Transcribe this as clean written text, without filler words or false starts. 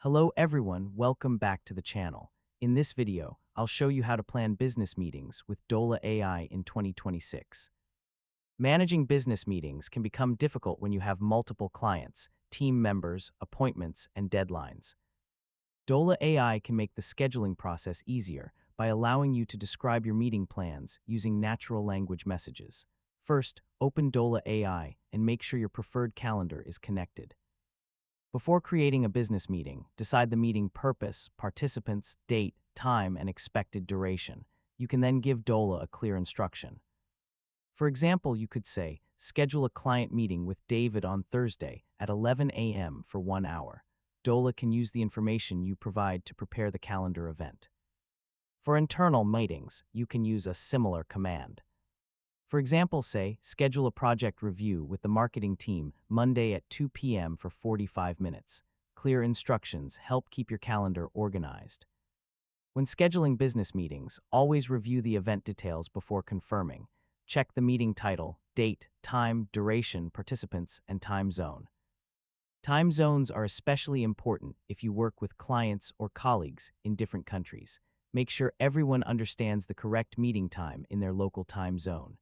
Hello everyone, welcome back to the channel. In this video, I'll show you how to plan business meetings with Dola AI in 2026. Managing business meetings can become difficult when you have multiple clients, team members, appointments, and deadlines. Dola AI can make the scheduling process easier by allowing you to describe your meeting plans using natural language messages. First, open Dola AI and make sure your preferred calendar is connected. Before creating a business meeting, decide the meeting purpose, participants, date, time, and expected duration. You can then give Dola a clear instruction. For example, you could say, schedule a client meeting with David on Thursday at 11 a.m. for 1 hour. Dola can use the information you provide to prepare the calendar event. For internal meetings, you can use a similar command. For example, say, schedule a project review with the marketing team Monday at 2 p.m. for 45 minutes. Clear instructions help keep your calendar organized. When scheduling business meetings, always review the event details before confirming. Check the meeting title, date, time, duration, participants, and time zone. Time zones are especially important if you work with clients or colleagues in different countries. Make sure everyone understands the correct meeting time in their local time zone.